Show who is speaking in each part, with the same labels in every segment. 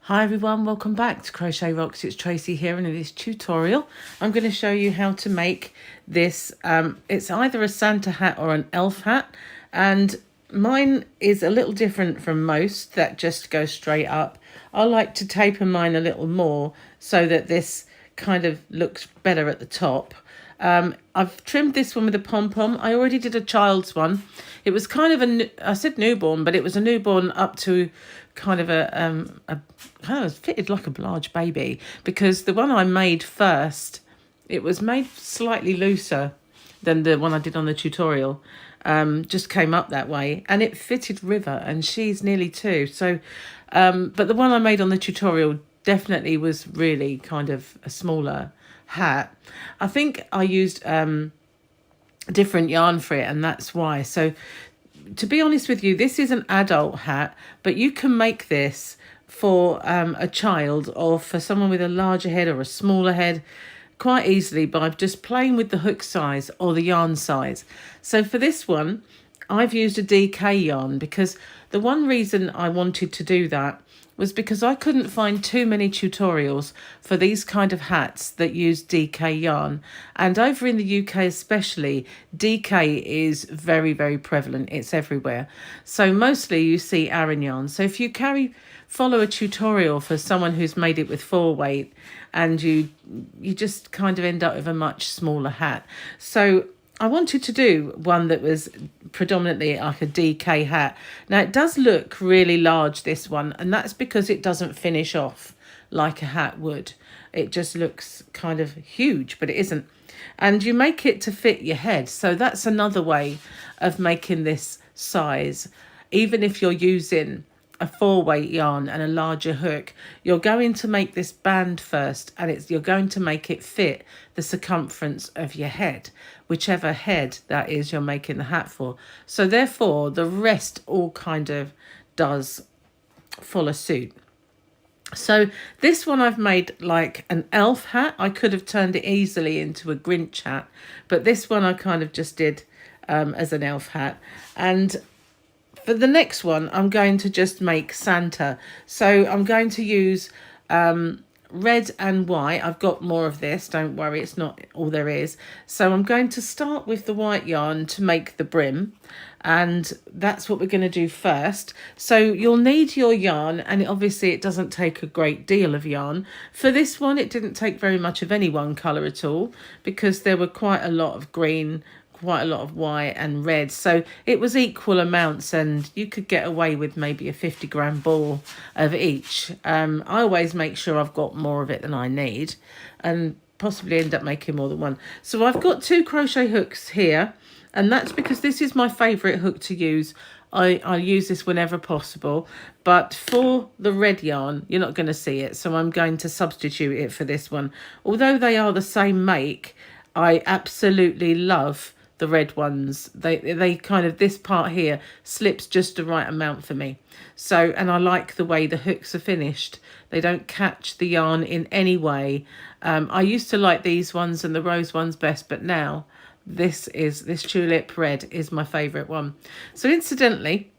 Speaker 1: Hi everyone, welcome back to Crochet Rocks. It's Tracy here, and in this tutorial I'm going to show you how to make this. It's either a Santa hat or an elf hat, and mine is a little different from most that just go straight up. I like to taper mine a little more so that this kind of looks better at the top. I've trimmed this one with a pom-pom. I already did a child's one. It was kind of I said newborn, but it was a newborn up to kind of it was fitted like a large baby, because the one I made first, it was made slightly looser than the one I did on the tutorial. Just came up that way, and it fitted River, and she's nearly 2. So, but the one I made on the tutorial definitely was really kind of a smaller hat. I think I used different yarn for it, and that's why. So to be honest with you, this is an adult hat, but you can make this for a child or for someone with a larger head or a smaller head quite easily by just playing with the hook size or the yarn size. So for this one, I've used a DK yarn, because the one reason I wanted to do that was because I couldn't find too many tutorials for these kind of hats that use DK yarn. And over in the UK especially, DK is very, very prevalent. It's everywhere. So mostly you see Aran yarn. So if you follow a tutorial for someone who's made it with 4 weight, and you just kind of end up with a much smaller hat. So I wanted to do one that was predominantly like a DK hat. Now it does look really large, this one, and that's because it doesn't finish off like a hat would. It just looks kind of huge, but it isn't. And you make it to fit your head. So that's another way of making this size. Even if you're using a 4 weight yarn and a larger hook, you're going to make this band first, and you're going to make it fit the circumference of your head, whichever head that is you're making the hat for. So therefore the rest all kind of does follow suit. So this one I've made like an elf hat. I could have turned it easily into a Grinch hat, but this one I kind of just did as an elf hat. And for the next one, I'm going to just make Santa. So I'm going to use red and white. I've got more of this, don't worry, it's not all there is. So I'm going to start with the white yarn to make the brim, and that's what we're going to do first. So you'll need your yarn, and obviously it doesn't take a great deal of yarn. For this one, it didn't take very much of any one colour at all, because there were quite a lot of green, quite a lot of white and red, so it was equal amounts, and you could get away with maybe a 50-gram ball of each. I always make sure I've got more of it than I need, and possibly end up making more than one. So I've got 2 crochet hooks here, and that's because this is my favorite hook to use. I use this whenever possible, but for the red yarn you're not going to see it, so I'm going to substitute it for this one. Although they are the same make, I absolutely love the red ones. They kind of, this part here slips just the right amount for me. So, and I like the way the hooks are finished. They don't catch the yarn in any way. I used to like these ones and the rose ones best, but now this Tulip Red is my favorite one. So incidentally,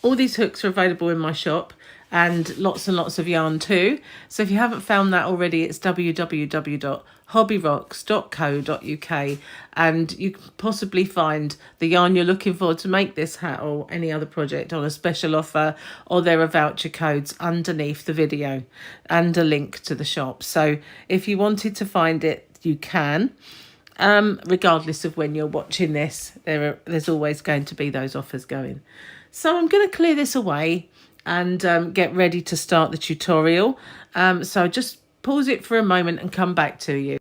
Speaker 1: all these hooks are available in my shop, and lots of yarn too. So if you haven't found that already, it's www.hobbyrocks.co.uk, and you can possibly find the yarn you're looking for to make this hat or any other project on a special offer, or there are voucher codes underneath the video and a link to the shop. So if you wanted to find it, you can. Regardless of when you're watching this, there's always going to be those offers going. So I'm going to clear this away and get ready to start the tutorial. So just pause it for a moment and come back to you.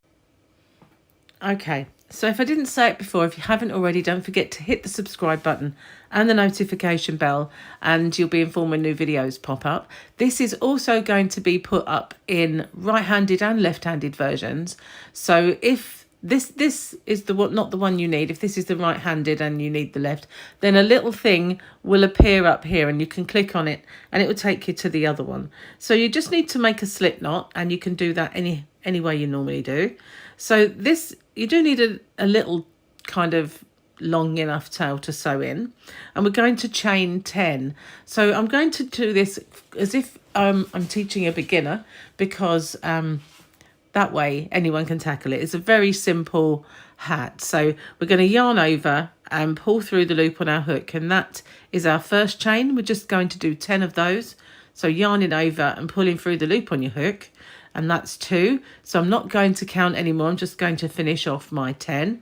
Speaker 1: Okay, so if I didn't say it before, if you haven't already, don't forget to hit the subscribe button and the notification bell, and you'll be informed when new videos pop up. This is also going to be put up in right-handed and left-handed versions. So if this is not the one you need, if this is the right-handed and you need the left, then a little thing will appear up here and you can click on it and it will take you to the other one. So you just need to make a slip knot, and you can do that any way you normally do. So this, you do need a little kind of long enough tail to sew in, and we're going to chain 10. So I'm going to do this as if I'm teaching a beginner, because that way anyone can tackle it. It's a very simple hat. So we're going to yarn over and pull through the loop on our hook, and that is our first chain. We're just going to do 10 of those. So yarning over and pulling through the loop on your hook, and that's 2. So I'm not going to count anymore. I'm just going to finish off my 10.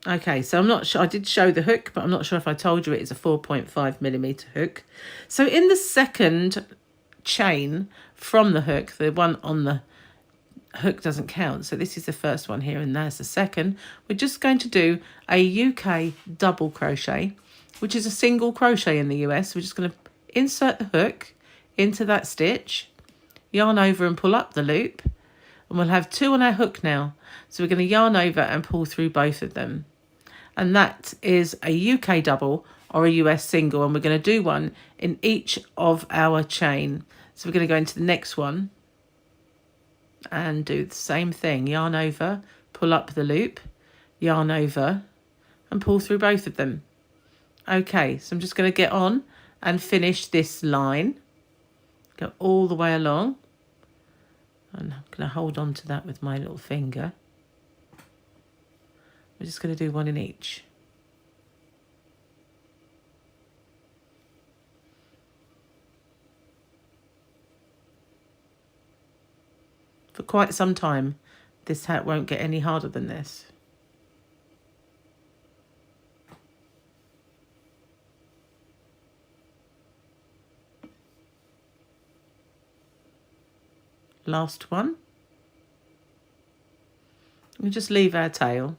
Speaker 1: Okay, so I'm not sure, I did show the hook, but I'm not sure if I told you it is a 4.5mm hook. So in the second chain from the hook, the one on the hook doesn't count. So this is the first one here, and there's the second. We're just going to do a UK double crochet, which is a single crochet in the US. We're just going to insert the hook into that stitch, yarn over and pull up the loop, and we'll have 2 on our hook now. So we're going to yarn over and pull through both of them. And that is a UK double or a US single, and we're going to do one in each of our chain. So we're going to go into the next one and do the same thing. Yarn over, pull up the loop, yarn over and pull through both of them. Okay, so I'm just going to get on and finish this line. Go all the way along. And I'm going to hold on to that with my little finger. We're just going to do one in each. For quite some time, this hat won't get any harder than this. Last one. We just leave our tail.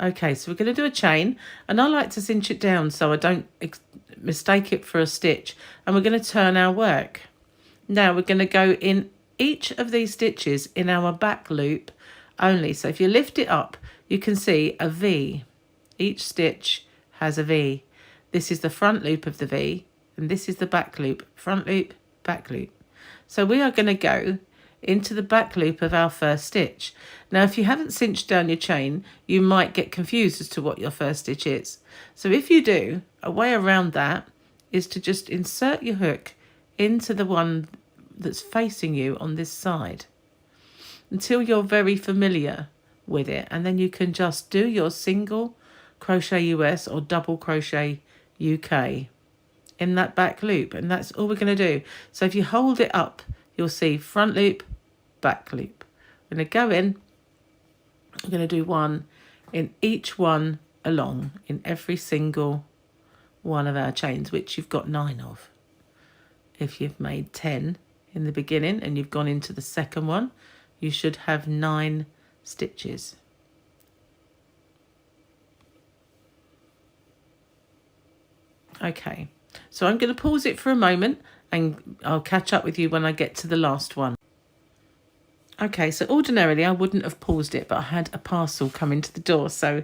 Speaker 1: Okay, so we're going to do a chain, and I like to cinch it down so I don't mistake it for a stitch, and we're going to turn our work. Now we're going to go in each of these stitches in our back loop only. So if you lift it up, you can see a V. Each stitch has a V. This is the front loop of the V, and this is the back loop. Front loop, back loop. So we are going to go into the back loop of our first stitch. Now, if you haven't cinched down your chain, you might get confused as to what your first stitch is. So if you do, a way around that is to just insert your hook into the one that's facing you on this side until you're very familiar with it, and then you can just do your single crochet US or double crochet UK in that back loop, and that's all we're going to do. So if you hold it up, you'll see front loop, back loop. I'm going to go in, I'm going to do one in each one along in every single one of our chains, which you've got 9 of. If you've made 10 in the beginning and you've gone into the second one, you should have 9 stitches. Okay, so I'm going to pause it for a moment and I'll catch up with you when I get to the last one. Okay, so ordinarily I wouldn't have paused it, but I had a parcel come into the door, so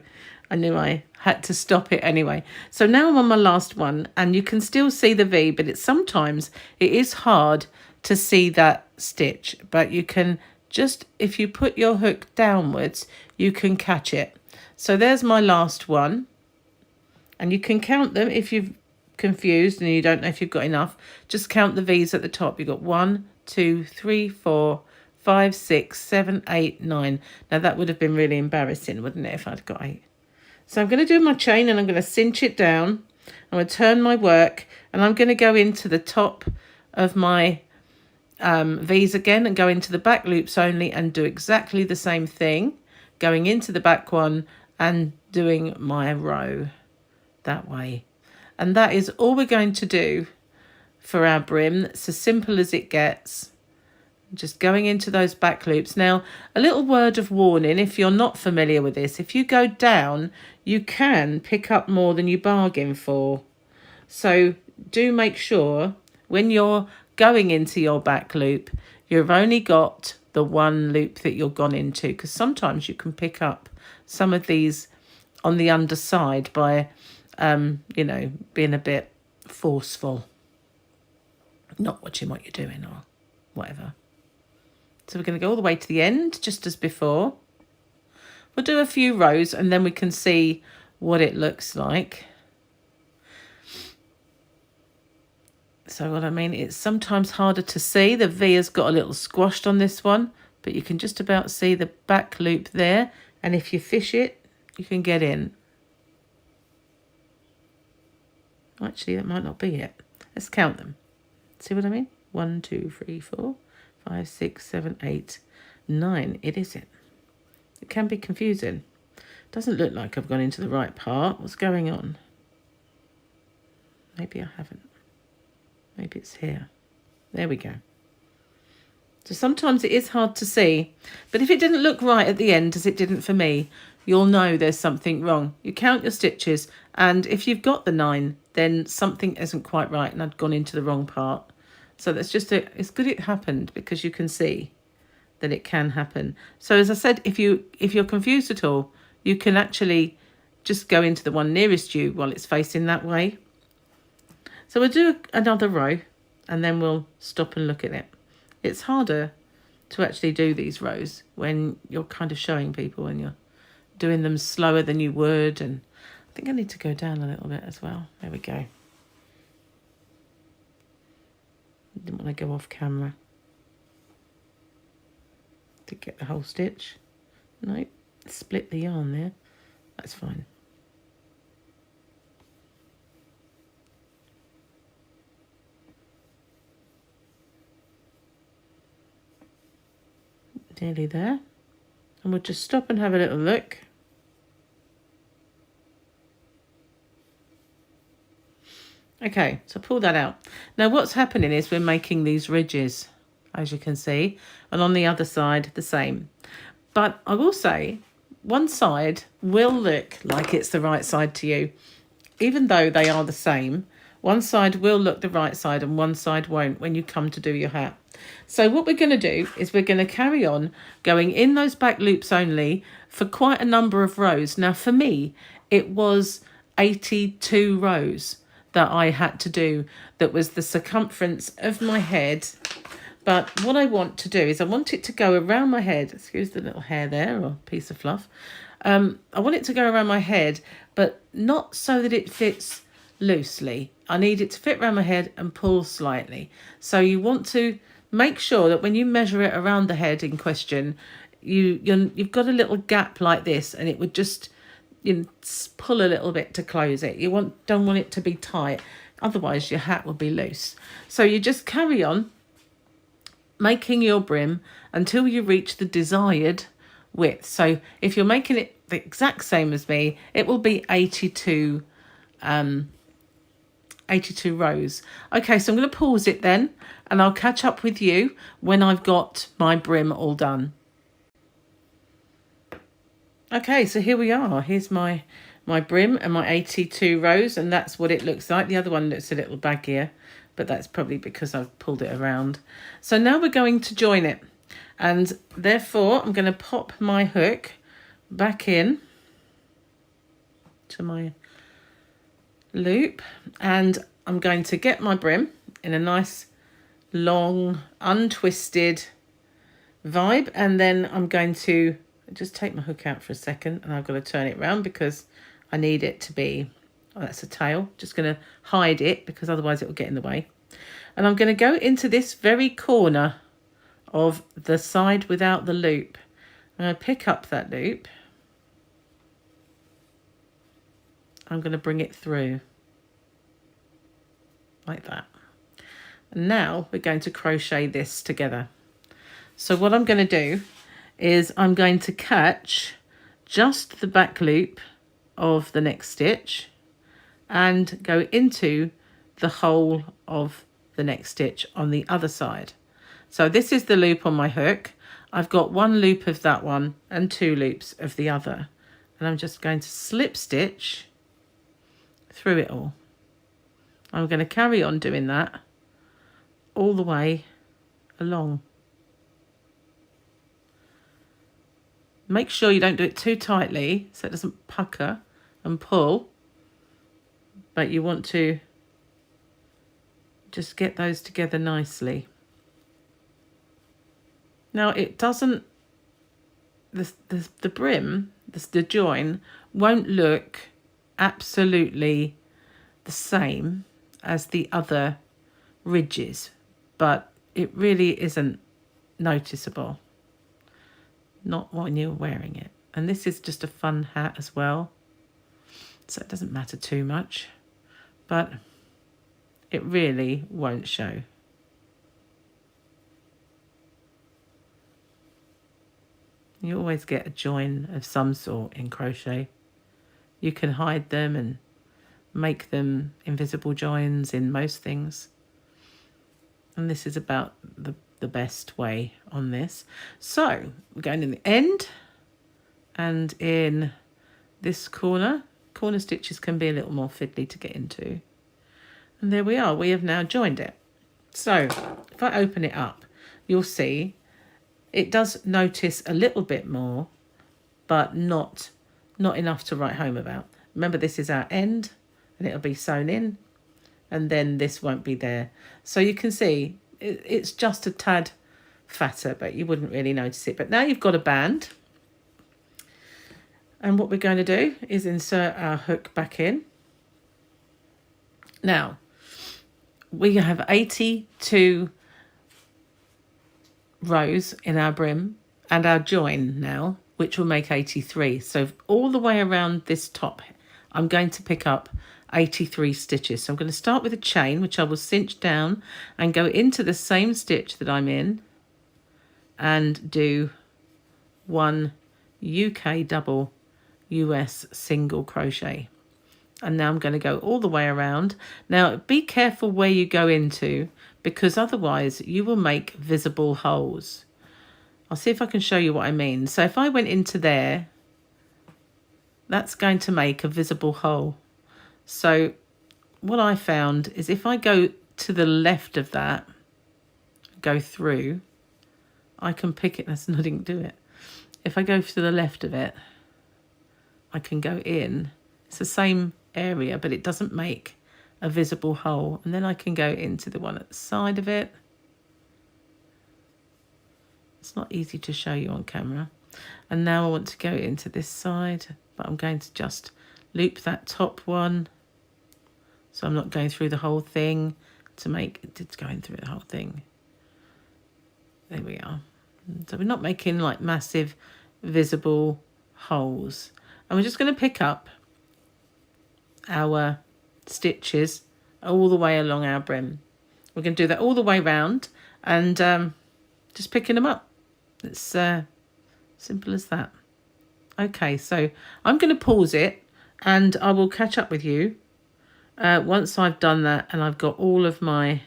Speaker 1: I knew I had to stop it anyway. So now I'm on my last one, and you can still see the V, but sometimes it is hard to see that stitch, but you can just, if you put your hook downwards, you can catch it. So there's my last one, and you can count them if you've confused and you don't know if you've got enough. Just count the V's at the top. You've got 1, 2, 3, 4, 5, 6, 7, 8, 9. Now that would have been really embarrassing, wouldn't it, if I'd got 8? So I'm going to do my chain, and I'm going to cinch it down. I'm going to turn my work, and I'm going to go into the top of my V's again and go into the back loops only and do exactly the same thing, going into the back one and doing my row that way. And that is all we're going to do for our brim. It's as simple as it gets. Just going into those back loops. Now, a little word of warning, if you're not familiar with this, if you go down, you can pick up more than you bargain for. So do make sure when you're going into your back loop, you've only got the one loop that you're gone into, because sometimes you can pick up some of these on the underside by, you know, being a bit forceful. not watching what you're doing or whatever. So we're going to go all the way to the end, just as before. We'll do a few rows and then we can see what it looks like. So what I mean, it's sometimes harder to see. The V has got a little squashed on this one, but you can just about see the back loop there. And if you fish it, you can get in. Actually, that might not be it. Let's count them. See what I mean? 1, 2, 3, 4, 5, 6, 7, 8, 9. It isn't. It can be confusing. Doesn't look like I've gone into the right part. What's going on? Maybe I haven't. Maybe it's here. There we go. So sometimes it is hard to see, but if it didn't look right at the end, as it didn't for me, you'll know there's something wrong. You count your stitches, and if you've got the 9, then something isn't quite right and I'd gone into the wrong part. So that's just it's good it happened, because you can see that it can happen. So as I said, if you're confused at all, you can actually just go into the one nearest you while it's facing that way. So we'll do another row and then we'll stop and look at it. It's harder to actually do these rows when you're kind of showing people and you're doing them slower than you would. And I think I need to go down a little bit as well. There we go. Didn't want to go off camera to get the whole stitch. No, split the yarn there. That's fine. Nearly there. And we'll just stop and have a little look. Okay, so pull that out. Now what's happening is we're making these ridges, as you can see, and on the other side the same. But I will say, one side will look like it's the right side to you. Even though they are the same, one side will look the right side and one side won't when you come to do your hat. So what we're going to do is we're going to carry on going in those back loops only for quite a number of rows. Now for me, it was 82 rows that I had to do. That was the circumference of my head. But what I want to do is I want it to go around my head. Excuse the little hair there, or piece of fluff. I want it to go around my head, but not so that it fits loosely. I need it to fit around my head and pull slightly. So you want to make sure that when you measure it around the head in question, you've got a little gap like this, and it would just pull a little bit to close it. You don't want it to be tight, otherwise your hat will be loose. So you just carry on making your brim until you reach the desired width. So if you're making it the exact same as me, it will be 82 rows. Okay, so I'm going to pause it then, and I'll catch up with you when I've got my brim all done. Okay, so here we are. Here's my brim and my 82 rows, and that's what it looks like. The other one looks a little baggier, but that's probably because I've pulled it around. So now we're going to join it, and therefore I'm going to pop my hook back in to my loop, and I'm going to get my brim in a nice long untwisted vibe, and then I'm going to just take my hook out for a second, and I've got to turn it around because I need it to be, oh, that's a tail. Just going to hide it because otherwise it will get in the way. And I'm going to go into this very corner of the side without the loop. I'm going to pick up that loop. I'm going to bring it through like that. And now we're going to crochet this together. So what I'm going to do is I'm going to catch just the back loop of the next stitch and go into the hole of the next stitch on the other side. So this is the loop on my hook. I've got one loop of that one and two loops of the other, and I'm just going to slip stitch through it all. I'm going to carry on doing that all the way along. Make sure you don't do it too tightly so it doesn't pucker and pull, but you want to just get those together nicely. Now it doesn't, the brim, the join won't look absolutely the same as the other ridges, but it really isn't noticeable, not when you're wearing it. And this is just a fun hat as well, so it doesn't matter too much, but it really won't show. You always get a join of some sort in crochet. You can hide them and make them invisible joins in most things. And this is about the best way on this. So we're going in the end and in this corner. Corner stitches can be a little more fiddly to get into. And there we are. We have now joined it. So if I open it up, you'll see it does notice a little bit more, but not enough to write home about. Remember, this is our end, and it'll be sewn in, and then this won't be there. So you can see it's just a tad fatter, but you wouldn't really notice it. But now you've got a band, and what we're going to do is insert our hook back in. Now, we have 82 rows in our brim and our join now, which will make 83. So all the way around this top, I'm going to pick up 83 stitches. So I'm going to start with a chain, which I will cinch down and go into the same stitch that I'm in and do 1 UK double, US single crochet. And now I'm going to go all the way around. Now be careful where you go into, because otherwise you will make visible holes. I'll see if I can show you what I mean. So if I went into there, that's going to make a visible hole. So what I found is if I go to the left of that, go through, I can pick it. That's not even do it. If I go to the left of it, I can go in. It's the same area, but it doesn't make a visible hole. And then I can go into the one at the side of it. It's not easy to show you on camera. And now I want to go into this side, but I'm going to just loop that top one. So I'm not going through the whole thing to make it's going through the whole thing. There we are. So we're not making like massive visible holes. And we're just going to pick up our stitches all the way along our brim. We're going to do that all the way round and just picking them up. It's simple as that. Okay, so I'm going to pause it and I will catch up with you once I've done that and I've got all of my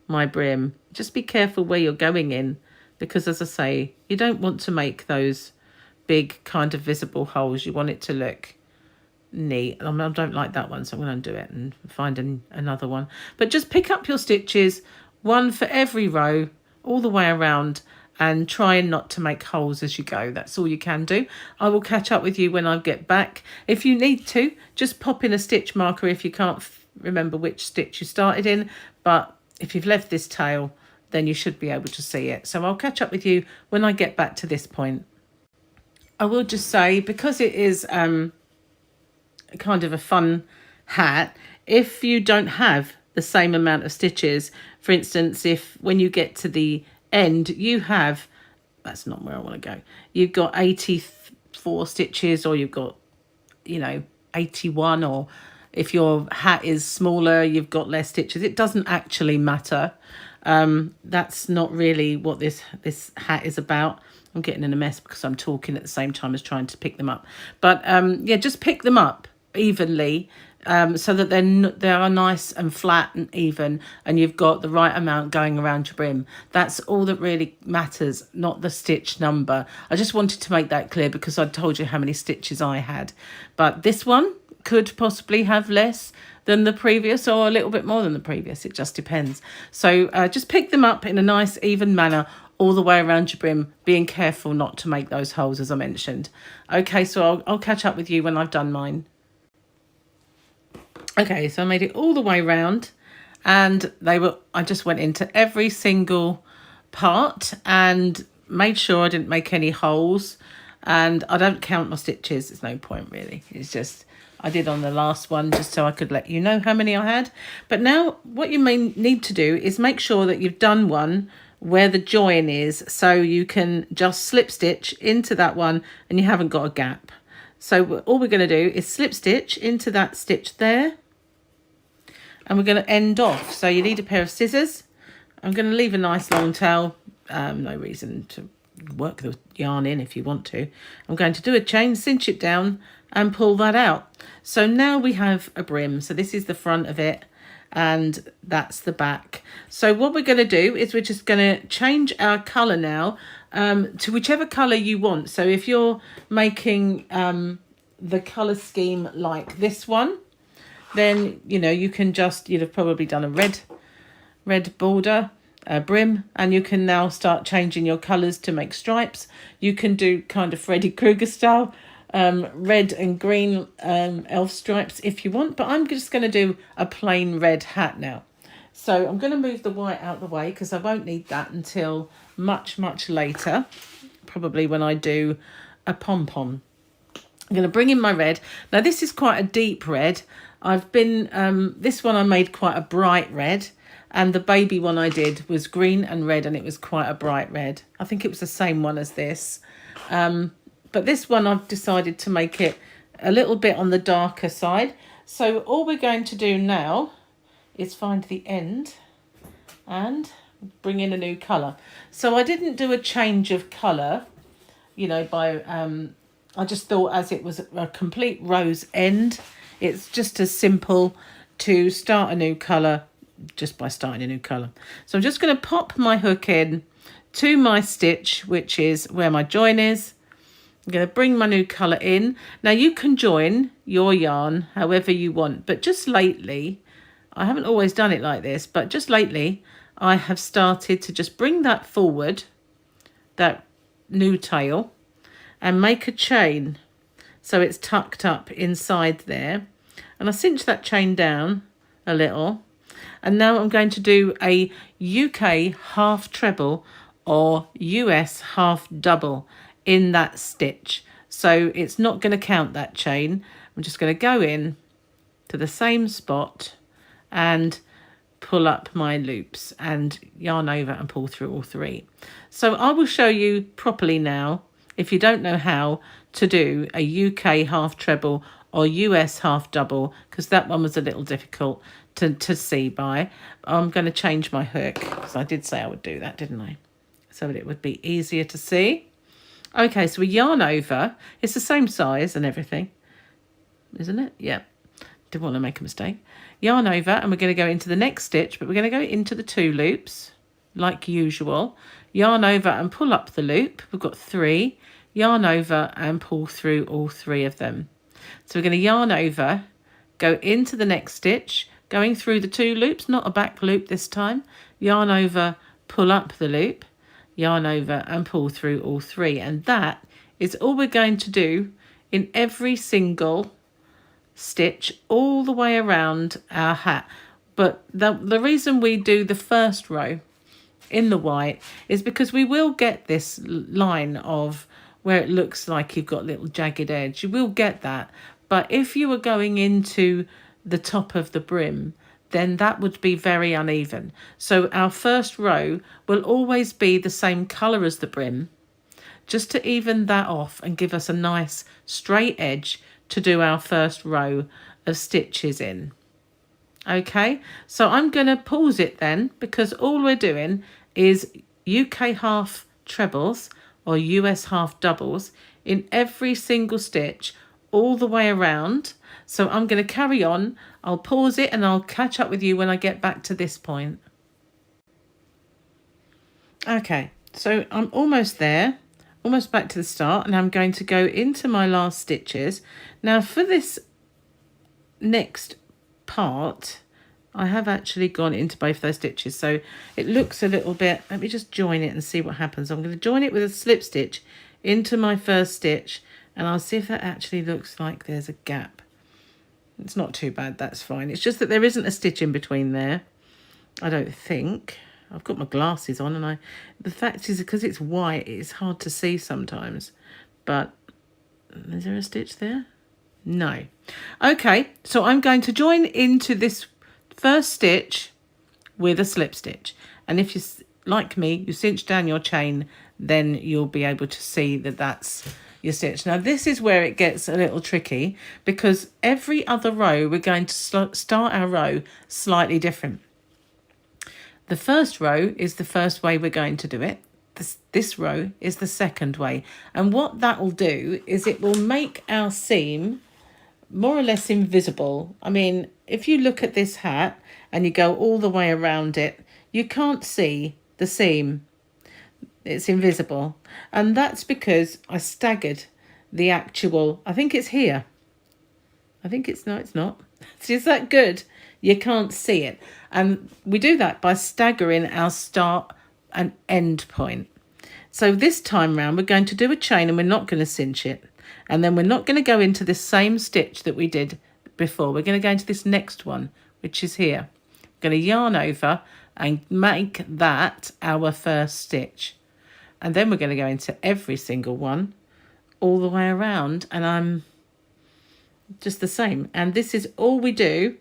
Speaker 1: brim. Just be careful where you're going in, because as I say, you don't want to make those big kind of visible holes. You want it to look neat. I don't like that one, so I'm going to undo it and find another one. But just pick up your stitches, one for every row, all the way around, and try not to make holes as you go. That's all you can do. I will catch up with you when I get back. If you need to, just pop in a stitch marker if you can't remember which stitch you started in. But if you've left this tail, then you should be able to see it. So I'll catch up with you when I get back to this point. I will just say, because it is kind of a fun hat, if you don't have the same amount of stitches, for instance, if when you get to the end you have, that's not where I want to go, you've got 84 stitches, or you've got 81, or if your hat is smaller you've got less stitches, it doesn't actually matter. That's not really what this hat is about. I'm getting in a mess because I'm talking at the same time as trying to pick them up. But yeah, just pick them up evenly so that they are nice and flat and even, and you've got the right amount going around your brim. That's all that really matters, not the stitch number. I just wanted to make that clear because I told you how many stitches I had. But this one could possibly have less than the previous, or a little bit more than the previous. It just depends. So just pick them up in a nice even manner all the way around your brim, being careful not to make those holes as I mentioned. Okay, so I'll catch up with you when I've done mine. Okay, so I made it all the way round, and I just went into every single part and made sure I didn't make any holes, and I don't count my stitches. There's no point really. It's just I did on the last one just so I could let you know how many I had. But now what you may need to do is make sure that you've done one where the join is, so you can just slip stitch into that one and you haven't got a gap. So all we're going to do is slip stitch into that stitch there, and we're going to end off. So you need a pair of scissors. I'm going to leave a nice long tail. No reason to work the yarn in if you want to. I'm going to do a chain, cinch it down and pull that out. So now we have a brim. So this is the front of it and that's the back. So what we're going to do is we're just going to change our colour now to whichever colour you want. So if you're making the colour scheme like this one, then you know you'd have probably done a red border, a brim, and you can now start changing your colours to make stripes. You can do kind of Freddy Krueger style, red and green elf stripes if you want, but I'm just going to do a plain red hat now. So I'm going to move the white out the way because I won't need that until much later, probably when I do a pom-pom. I'm going to bring in my red. Now this is quite a deep red. This one I made quite a bright red, and the baby one I did was green and red, and it was quite a bright red. I think it was the same one as this. But this one I've decided to make it a little bit on the darker side. So all we're going to do now is find the end and bring in a new colour. So I didn't do a change of colour, I just thought as it was a complete rose end, it's just as simple to start a new colour just by starting a new colour. So I'm just going to pop my hook in to my stitch, which is where my join is. I'm going to bring my new colour in. Now you can join your yarn however you want, but just lately, I haven't always done it like this, but just lately I have started to just bring that forward, that new tail, and make a chain so it's tucked up inside there. And I cinch that chain down a little. And now I'm going to do a UK half treble or US half double in that stitch. So it's not going to count that chain. I'm just going to go in to the same spot and pull up my loops and yarn over and pull through all three. So I will show you properly now, if you don't know how to do a UK half treble or US half double, because that one was a little difficult to see by. I'm going to change my hook, because I did say I would do that, didn't I? So that it would be easier to see. Okay, so we yarn over. It's the same size and everything, isn't it? Yeah, didn't want to make a mistake. Yarn over, and we're going to go into the next stitch, but we're going to go into the 2 loops like usual. Yarn over and pull up the loop. We've got 3. Yarn over and pull through all 3 of them. So we're going to yarn over, go into the next stitch, going through the 2 loops, not a back loop this time. Yarn over, pull up the loop, yarn over and pull through all 3. And that is all we're going to do in every single stitch all the way around our hat. But the reason we do the first row in the white is because we will get this line of where it looks like you've got little jagged edge. You will get that. But if you were going into the top of the brim, then that would be very uneven. So our first row will always be the same colour as the brim, just to even that off and give us a nice straight edge to do our first row of stitches in. Okay, so I'm going to pause it then, because all we're doing is UK half trebles or US half doubles in every single stitch all the way around. So I'm going to carry on. I'll pause it and I'll catch up with you when I get back to this point. Okay, so I'm almost there, almost back to the start, and I'm going to go into my last stitches. Now for this next part, I have actually gone into both those stitches, so it looks a little bit, let me just join it and see what happens. I'm going to join it with a slip stitch into my first stitch, and I'll see if that actually looks like there's a gap. It's not too bad, that's fine. It's just that there isn't a stitch in between there. I don't think. I've got my glasses on, and the fact is, because it's white, it's hard to see sometimes. But is there a stitch there? No. Okay, so I'm going to join into this first stitch with a slip stitch. And if you, like me, you cinch down your chain, then you'll be able to see that that's your stitch. Now this is where it gets a little tricky, because every other row we're going to start our row slightly different. The first row is the first way we're going to do it. This row is the second way. And what that will do is it will make our seam more or less invisible. I mean, if you look at this hat and you go all the way around it, you can't see the seam. It's invisible. And that's because I staggered the actual, I think it's here. I think it's, no, it's not. Is that good? You can't see it. And we do that by staggering our start and end point. So this time round, we're going to do a chain and we're not going to cinch it. And then we're not going to go into this same stitch that we did before. We're going to go into this next one, which is here. We're going to yarn over and make that our first stitch. And then we're going to go into every single one all the way around. And I'm just the same. And this is all we do,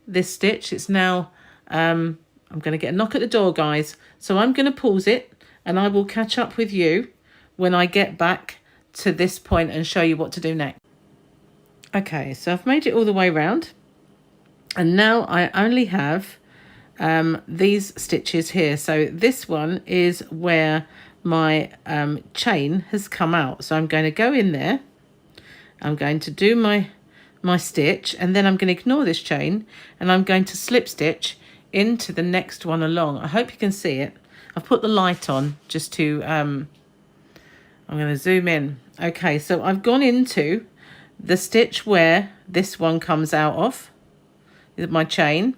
Speaker 1: this stitch. It's now, I'm going to get a knock at the door, guys. So I'm going to pause it and I will catch up with you when I get back to this point and show you what to do next. Okay, so I've made it all the way around. And now I only have these stitches here. So this one is where my chain has come out. So I'm going to go in there. I'm going to do my stitch, and then I'm going to ignore this chain and I'm going to slip stitch into the next one along. I hope you can see it. I've put the light on just to, I'm going to zoom in. Okay, so I've gone into the stitch where this one comes out of, my chain,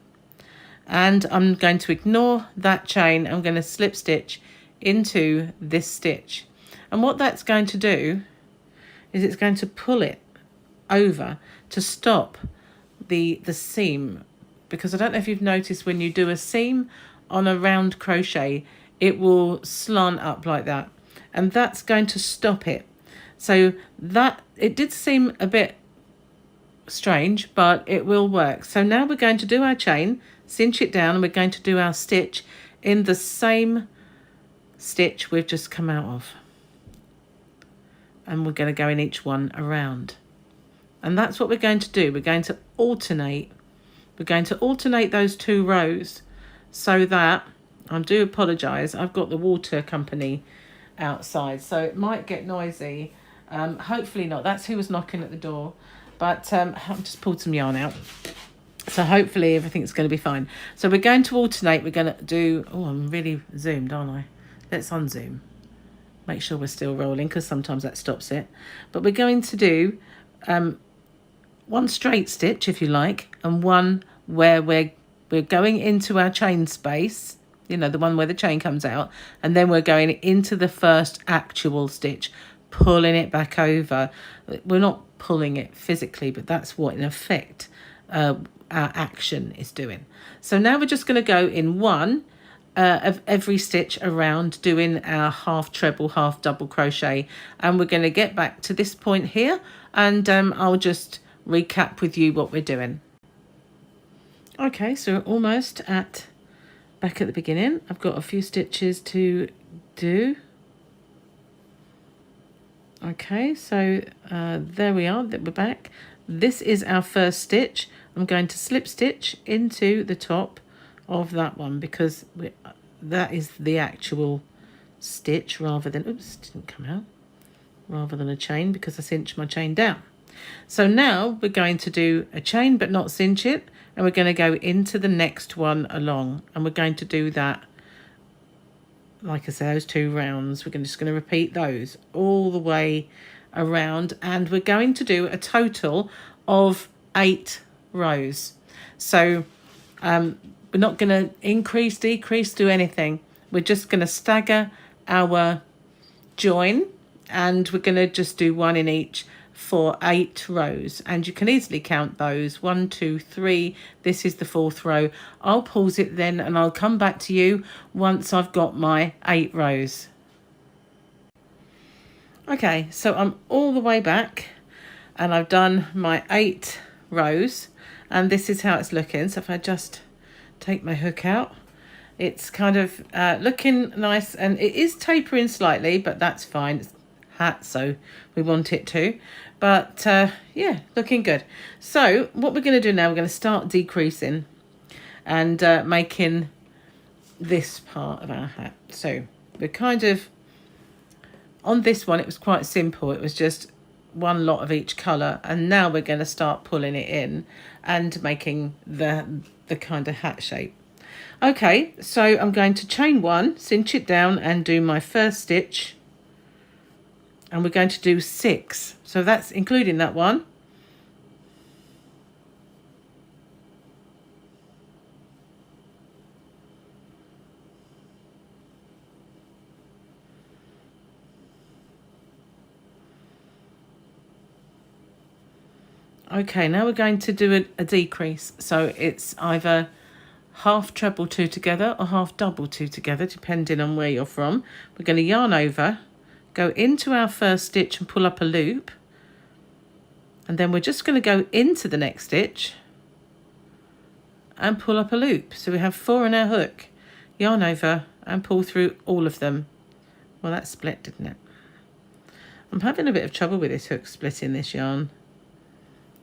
Speaker 1: and I'm going to ignore that chain. I'm going to slip stitch into this stitch. And what that's going to do is it's going to pull it over to stop the seam, because I don't know if you've noticed when you do a seam on a round crochet, it will slant up like that, and that's going to stop it. So that, it did seem a bit strange, but it will work. So now we're going to do our chain, cinch it down, and we're going to do our stitch in the same stitch we've just come out of, and we're going to go in each one around. And that's what we're going to do. We're going to alternate. We're going to alternate those two rows, so that, I do apologise, I've got the water company outside, so it might get noisy. Hopefully not. That's who was knocking at the door. But I've just pulled some yarn out. So hopefully everything's going to be fine. So we're going to alternate. We're going to do, oh, I'm really zoomed, aren't I? Let's unzoom. Make sure we're still rolling, because sometimes that stops it. But we're going to do one straight stitch, if you like, and one where we're going into our chain space, you know, the one where the chain comes out, and then we're going into the first actual stitch, pulling it back over. We're not pulling it physically, but that's what in effect our action is doing. So now we're just going to go in one of every stitch around, doing our half treble, half double crochet, and we're going to get back to this point here, and I'll just recap with you what we're doing. Okay, so we're almost back at the beginning. I've got a few stitches to do. Okay, so there we are, that we're back. This is our first stitch. I'm going to slip stitch into the top of that one, because that is the actual stitch, rather than, oops, didn't come out, rather than a chain, because I cinched my chain down. So now we're going to do a chain but not cinch it, and we're going to go into the next one along, and we're going to do that, like I say, those two rounds. We're just going to repeat those all the way around, and we're going to do a total of 8 rows. So we're not going to increase, decrease, do anything. We're just going to stagger our join, and we're going to just do one in each for 8 rows, and you can easily count those. 1, 2, 3. This is the 4th row. I'll pause it then and I'll come back to you once I've got my 8 rows. Okay, so I'm all the way back and I've done my 8 rows, and this is how it's looking. So if I just take my hook out, it's kind of looking nice, and it is tapering slightly, but that's fine. It's hat, so we want it to. But yeah, looking good. So what we're going to do now, we're going to start decreasing and making this part of our hat. So we're kind of, on this one, it was quite simple. It was just one lot of each colour, and now we're going to start pulling it in and making the kind of hat shape. Okay, so I'm going to chain 1, cinch it down and do my first stitch, and we're going to do 6, so that's including that one. Okay, now we're going to do a decrease, so it's either half treble 2 together or half double 2 together, depending on where you're from. We're going to yarn over, go into our first stitch and pull up a loop, and then we're just going to go into the next stitch and pull up a loop. So we have 4 in our hook, yarn over and pull through all of them. Well, that split, didn't it? I'm having a bit of trouble with this hook splitting this yarn.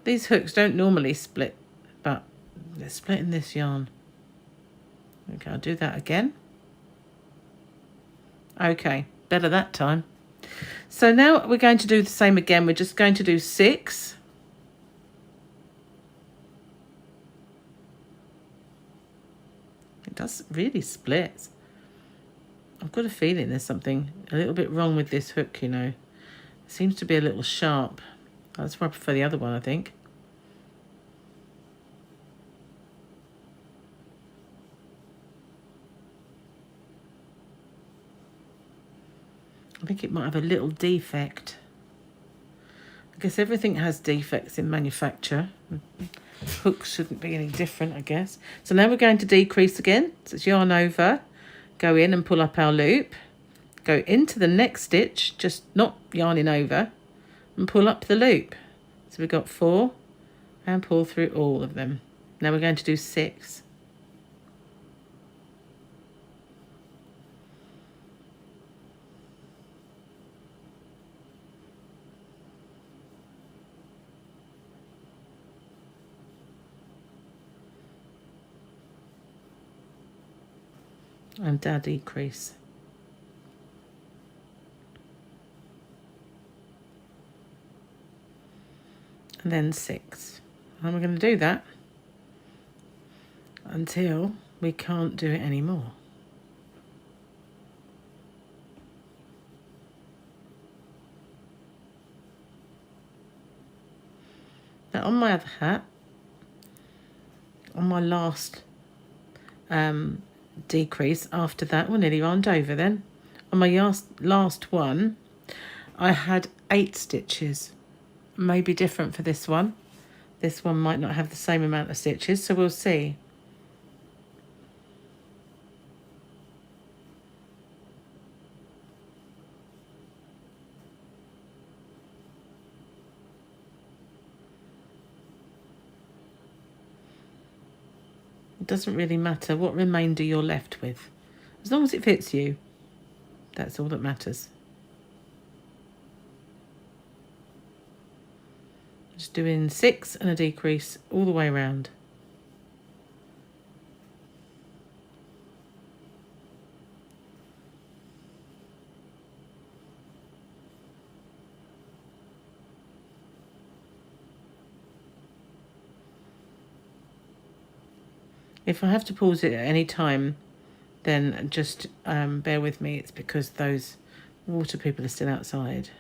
Speaker 1: These hooks don't normally split, but they're splitting this yarn. Okay, I'll do that again. Okay, better that time. So now we're going to do the same again. We're just going to do 6. It does really split. I've got a feeling there's something a little bit wrong with this hook, you know. It seems to be a little sharp. That's why I prefer the other one, I think. I think it might have a little defect. I guess everything has defects in manufacture. Hooks shouldn't be any different, I guess. So now we're going to decrease again. So it's yarn over, go in and pull up our loop, go into the next stitch, just not yarning over, and pull up the loop. So we've got 4 and pull through all of them. Now we're going to do 6. And our decrease. And then 6. And we're going to do that until we can't do it anymore. Now on my other hat, on my last decrease after that, we're nearly round over then. On my last one, I had 8 stitches. Maybe different for this one. This one might not have the same amount of stitches, so we'll see. It doesn't really matter what remainder you're left with. As long as it fits you, that's all that matters. Just doing 6 and a decrease all the way around. If I have to pause it at any time, then just bear with me. It's because those water people are still outside.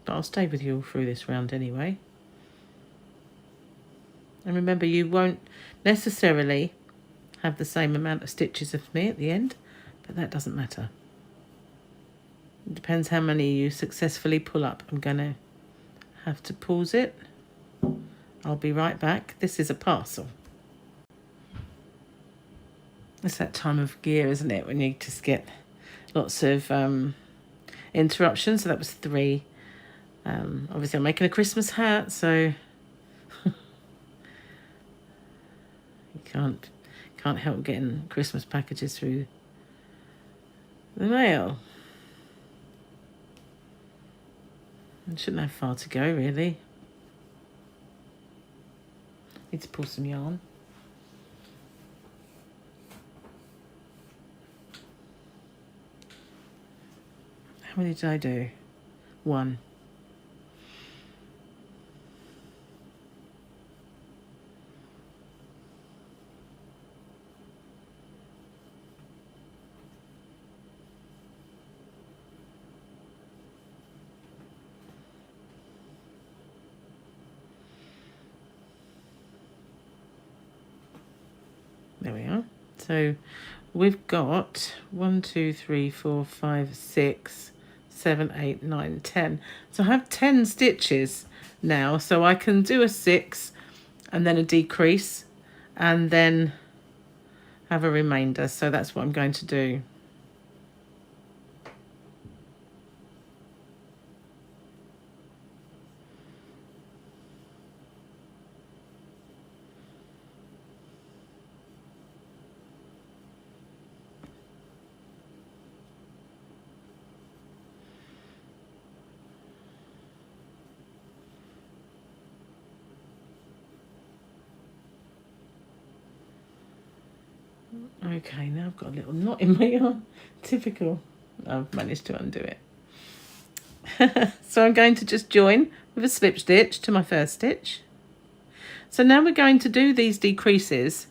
Speaker 1: But I'll stay with you all through this round anyway. And remember, you won't necessarily have the same amount of stitches as me at the end, but that doesn't matter. It depends how many you successfully pull up. I'm going to have to pause it. I'll be right back. This is a parcel. It's that time of year, isn't it, when you just get lots of interruptions. So that was 3. Obviously, I'm making a Christmas hat, so you can't help getting Christmas packages through the mail. I shouldn't have far to go, really. Need to pull some yarn. How many did I do? 1. There we are. So we've got 1, 2, 3, 4, 5, 6, 7, 8, 9, 10. So I have 10 stitches now. So I can do a 6 and then a decrease and then have a remainder. So that's what I'm going to do. Okay, now I've got a little knot in my yarn. Typical. I've managed to undo it. So I'm going to just join with a slip stitch to my first stitch. So now we're going to do these decreases,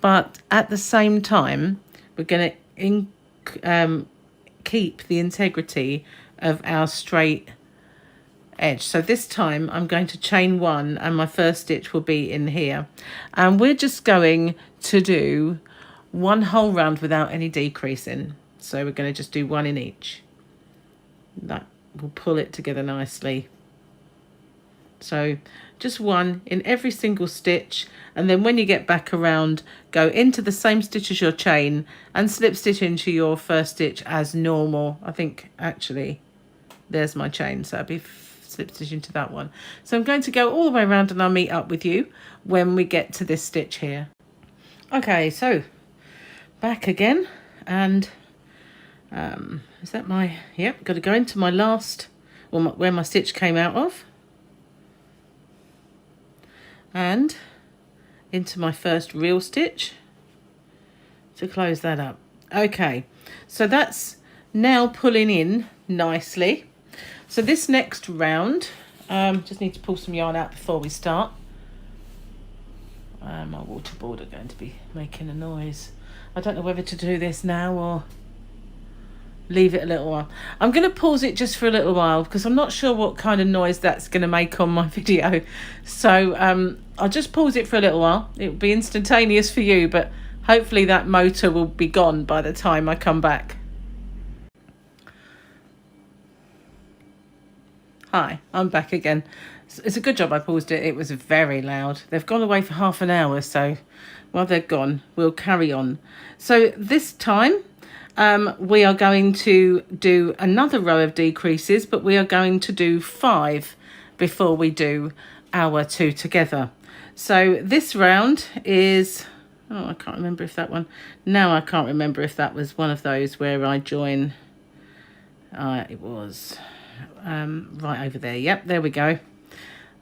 Speaker 1: but at the same time, we're going to keep the integrity of our straight edge. So this time I'm going to chain 1 and my first stitch will be in here. And we're just going to do 1 whole round without any decreasing. So we're going to just do 1 in each. That will pull it together nicely. So just 1 in every single stitch, and then when you get back around, go into the same stitch as your chain and slip stitch into your first stitch as normal. I think actually there's my chain, so I'll be slip stitch into that one. So I'm going to go all the way around and I'll meet up with you when we get to this stitch here. Okay, so back again, and is that my, yep, got to go into my last, or where my stitch came out of, and into my first real stitch to close that up. Okay, so that's now pulling in nicely. So this next round, just need to pull some yarn out before we start. My water board are going to be making a noise. I don't know whether to do this now or leave it a little while. I'm going to pause it just for a little while because I'm not sure what kind of noise that's going to make on my video. So I'll just pause it for a little while. It will be instantaneous for you, but hopefully that motor will be gone by the time I come back. Hi, I'm back again. It's a good job I paused it. It was very loud. They've gone away for half an hour, so while they're gone, we'll carry on. So this time we are going to do another row of decreases, but we are going to do 5 before we do our 2 together. So this round is, oh, I can't remember if that one, now I can't remember if that was one of those where I join, it was right over there. Yep, there we go.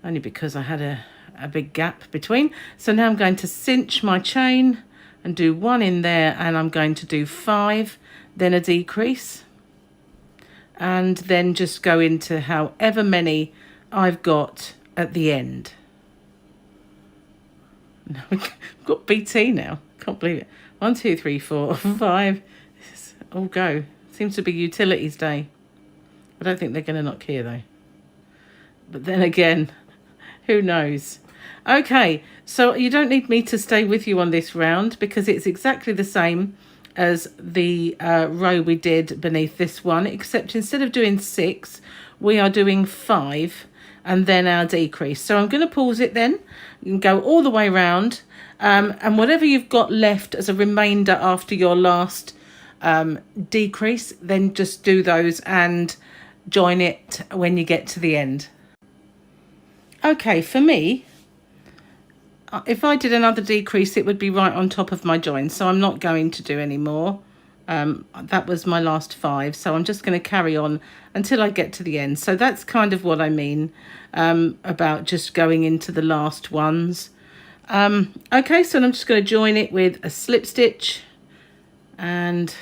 Speaker 1: Only because I had a big gap between. So now I'm going to cinch my chain and do 1 in there, and I'm going to do 5, then a decrease, and then just go into however many I've got at the end. I've got BT now. Can't believe it. 1, 2, 3, 4, 5. All go. Seems to be utilities day. I don't think they're going to knock here though. But then again, who knows? Okay, so you don't need me to stay with you on this round because it's exactly the same as the row we did beneath this one, except instead of doing 6, we are doing 5 and then our decrease. So I'm going to pause it then. You can go all the way around, and whatever you've got left as a remainder after your last decrease, then just do those and join it when you get to the end. Okay, for me, if I did another decrease, it would be right on top of my join, so I'm not going to do any more. That was my last 5, so I'm just going to carry on until I get to the end. So that's kind of what I mean about just going into the last ones. Okay, so I'm just going to join it with a slip stitch, and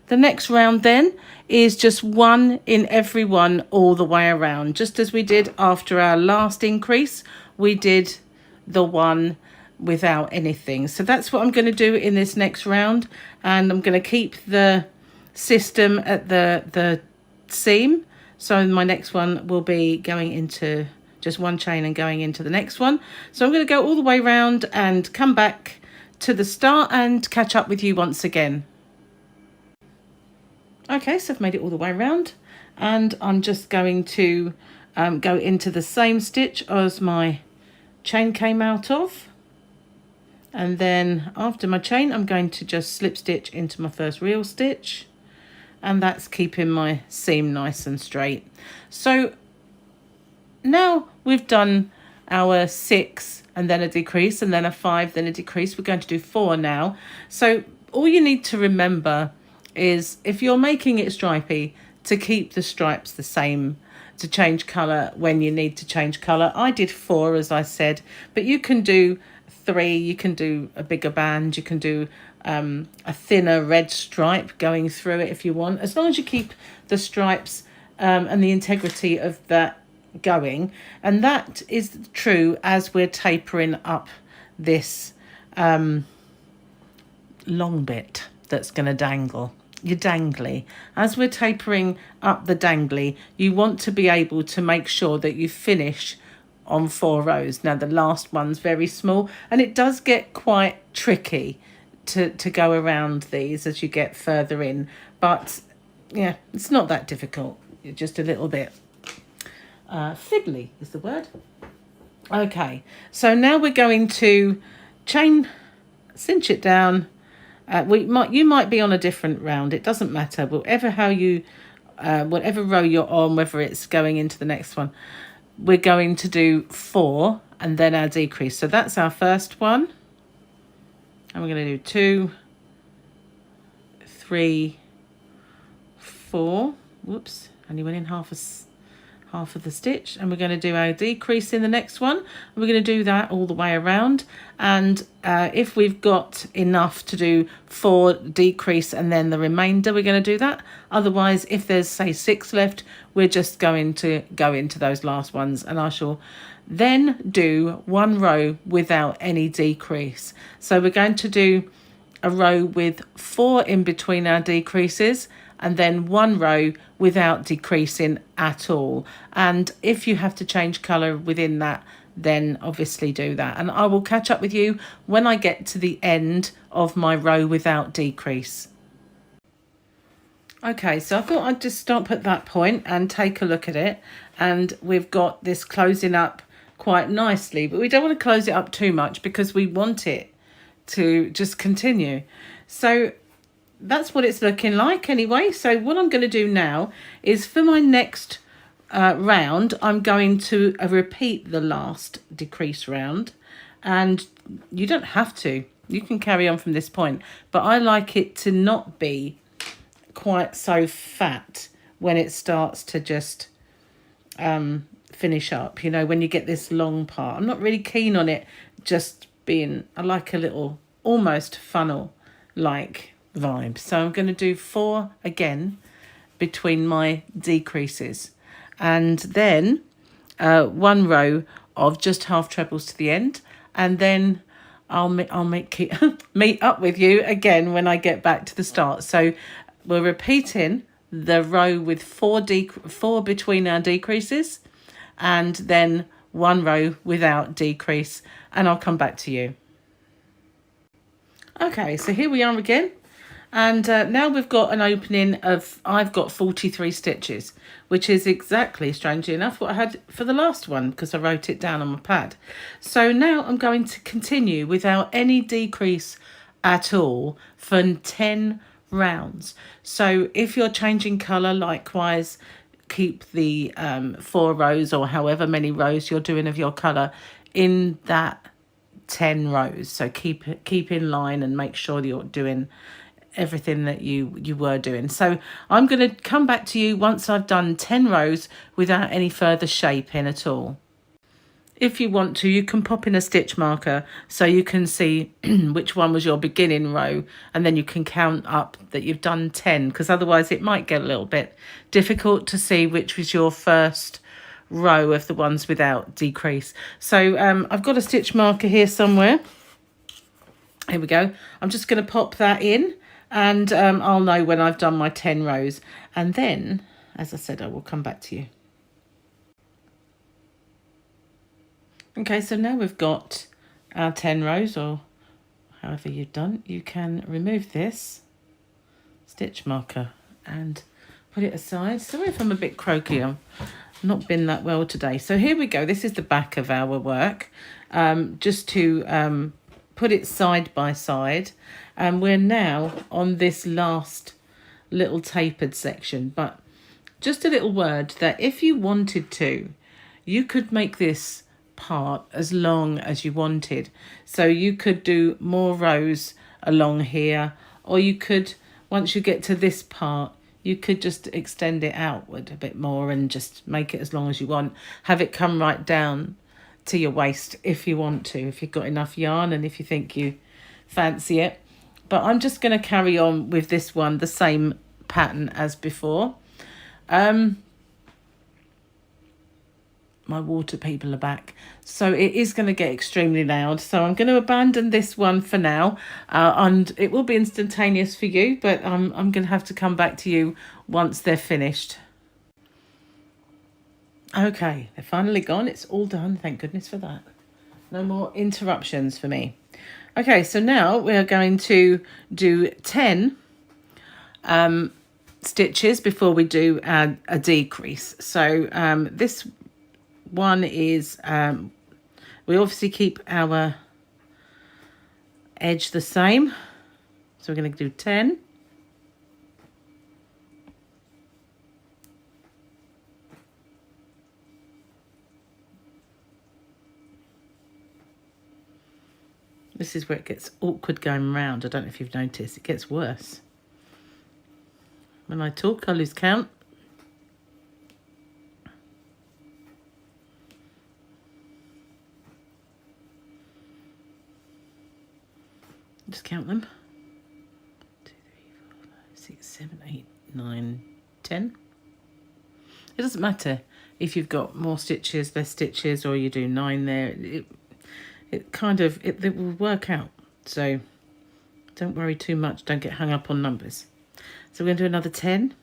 Speaker 1: the next round then is just 1 in every one all the way around, just as we did after our last increase. We did the 1 without anything. So that's what I'm going to do in this next round, and I'm going to keep the system at the seam. So my next one will be going into just 1 chain and going into the next one. So I'm going to go all the way around and come back to the start and catch up with you once again. Okay, so I've made it all the way around, and I'm just going to go into the same stitch as my chain came out of, and then after my chain I'm going to just slip stitch into my first real stitch, and that's keeping my seam nice and straight. So now we've done our 6 and then a decrease and then a 5, then a decrease. We're going to do 4 now. So all you need to remember is, if you're making it stripy, to keep the stripes the same, to change colour when you need to change colour. I did 4, as I said, but you can do 3, you can do a bigger band, you can do a thinner red stripe going through it if you want, as long as you keep the stripes and the integrity of that going. And that is true as we're tapering up this long bit that's going to dangle. Your dangly. As we're tapering up the dangly, you want to be able to make sure that you finish on 4 rows. Now the last one's very small, and it does get quite tricky to go around these as you get further in, but yeah, it's not that difficult. It's just a little bit fiddly is the word. Okay, so now we're going to chain, cinch it down. You might be on a different round. It doesn't matter. Whatever row you're on, whether it's going into the next one, we're going to do 4 and then our decrease. So that's our first one, and we're going to do 2, 3, 4. Whoops! Only went in half of the stitch, and we're going to do our decrease in the next one, and we're going to do that all the way around. And if we've got enough to do 4 decrease and then the remainder, we're going to do that. Otherwise, if there's say 6 left, we're just going to go into those last ones, and I shall then do 1 row without any decrease. So we're going to do a row with 4 in between our decreases, and then 1 row without decreasing at all. And if you have to change colour within that, then obviously do that. And I will catch up with you when I get to the end of my row without decrease. Okay, so I thought I'd just stop at that point and take a look at it. And we've got this closing up quite nicely, but we don't want to close it up too much because we want it to just continue. So that's what it's looking like anyway. So what I'm going to do now is, for my next round, I'm going to repeat the last decrease round, and you don't have to, you can carry on from this point, but I like it to not be quite so fat when it starts to just finish up, you know, when you get this long part. I'm not really keen on it just being, I like a little almost funnel like vibe. So I'm going to do 4 again between my decreases, and then 1 row of just half trebles to the end, and then I'll meet up with you again when I get back to the start. So we're repeating the row with 4 between our decreases, and then one row without decrease, and I'll come back to you. Okay, so here we are again. And now we've got an opening of, I've got 43 stitches, which is exactly, strangely enough, what I had for the last one, because I wrote it down on my pad. So now I'm going to continue without any decrease at all for 10 rounds. So if you're changing colour, likewise, keep the 4 rows or however many rows you're doing of your colour in that 10 rows. So keep in line and make sure that you're doing everything that you were doing. So I'm going to come back to you once I've done 10 rows without any further shaping at all. If you want to, you can pop in a stitch marker so you can see which one was your beginning row, and then you can count up that you've done 10, because otherwise it might get a little bit difficult to see which was your first row of the ones without decrease. So I've got a stitch marker here somewhere. Here we go. I'm just going to pop that in, and I'll know when I've done my 10 rows. And then, as I said, I will come back to you. Okay, so now we've got our 10 rows, or however you've done. You can remove this stitch marker and put it aside. Sorry if I'm a bit croaky. I've not been that well today. So here we go. This is the back of our work. Just to put it side by side, and we're now on this last little tapered section. But just a little word that if you wanted to, you could make this part as long as you wanted. So you could do more rows along here, or you could, once you get to this part, you could just extend it outward a bit more and just make it as long as you want. Have it come right down to your waist if you want to, if you've got enough yarn and if you think you fancy it. But I'm just going to carry on with this one, the same pattern as before. My water people are back, so it is going to get extremely loud, so I'm going to abandon this one for now, and it will be instantaneous for you, but I'm going to have to come back to you once they're finished. Okay, they're finally gone. It's all done. Thank goodness for that. No more interruptions for me. Okay, so now we are going to do 10 stitches before we do a decrease. So this one is, we obviously keep our edge the same. So we're going to do 10. This is where it gets awkward going round. I don't know if you've noticed. It gets worse. When I talk, I lose count. Just count them. 2, 3, 4, 5, 6, 7, 8, 9, 10. It doesn't matter if you've got more stitches, less stitches, or you do 9 there. It kind of, it will work out. So don't worry too much. Don't get hung up on numbers. So we're going to do another 10.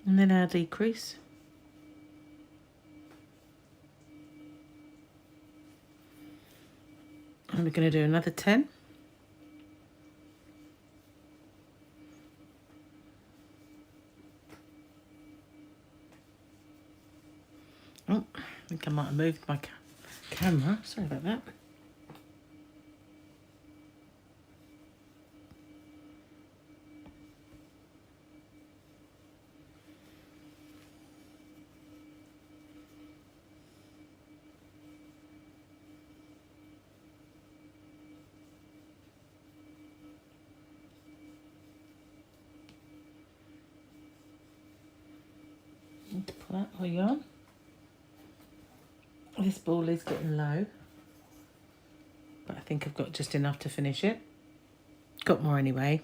Speaker 1: And then our decrease. And we're going to do another 10. Oh, I think I might have moved my camera. Sorry about that. To pull out our yarn. This ball is getting low, but but I think I've got just enough to finish it. Got more anyway.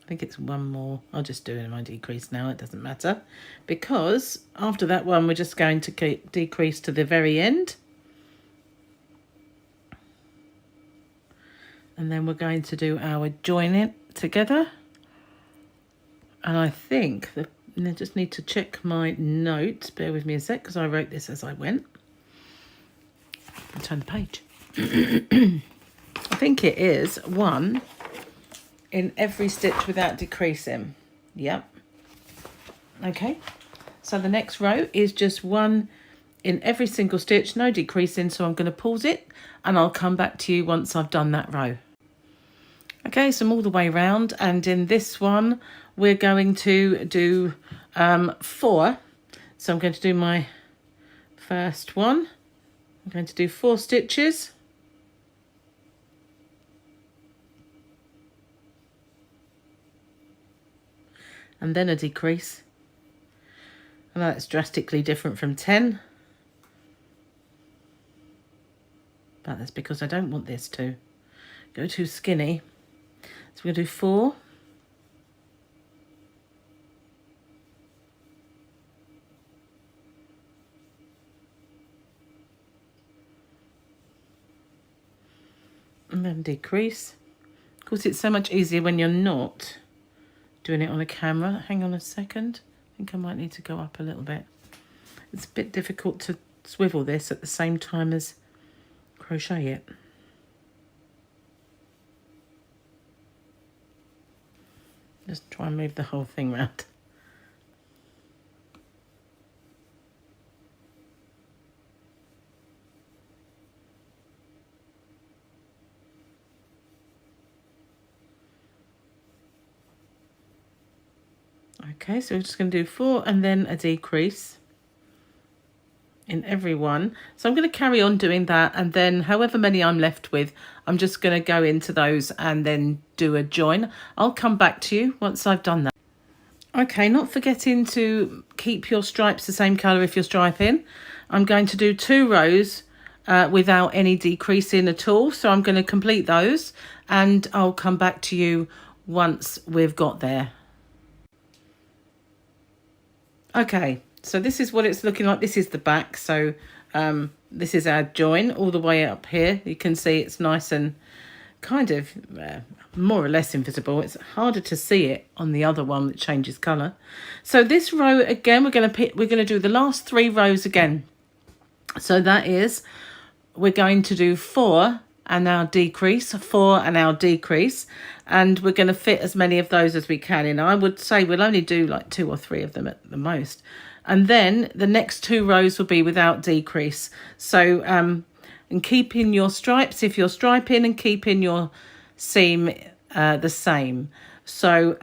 Speaker 1: I think it's one more. I'll just do it in my decrease now, it doesn't matter, because after that one we're just going to decrease to the very end, and then we're going to do our join it together. And I think that I just need to check my notes, bear with me a sec, because I wrote this as I went. I'll turn the page. I think it is 1 in every stitch without decreasing. Yep. Okay, so the next row is just 1 in every single stitch, no decreasing, so I'm going to pause it and I'll come back to you once I've done that row. Okay, so I'm all the way around, and in this one we're going to do 4. So I'm going to do my first one. I'm going to do 4 stitches. And then a decrease. And that's drastically different from 10. But that's because I don't want this to go too skinny. So we're going to do 4. And then decrease. Of course, it's so much easier when you're not doing it on a camera. Hang on a second. I think I might need to go up a little bit. It's a bit difficult to swivel this at the same time as crochet it. Just try and move the whole thing round. Okay, so we're just going to do 4 and then a decrease in every one. So I'm going to carry on doing that, and then however many I'm left with, I'm just going to go into those and then do a join. I'll come back to you once I've done that. Okay, not forgetting to keep your stripes the same colour if you're striping. I'm going to do 2 rows without any decreasing at all. So I'm going to complete those and I'll come back to you once we've got there. Okay, so this is what it's looking like. This is the back. So this is our join all the way up here. You can see it's nice and kind of more or less invisible. It's harder to see it on the other one that changes colour. So this row again, we're going to do the last 3 rows again. So that is, we're going to do 4 and our decrease, 4 and our decrease, and we're going to fit as many of those as we can in. I would say we'll only do like 2 or 3 of them at the most, and then the next 2 rows will be without decrease. So and keeping your stripes if you're striping, and keeping your seam the same. So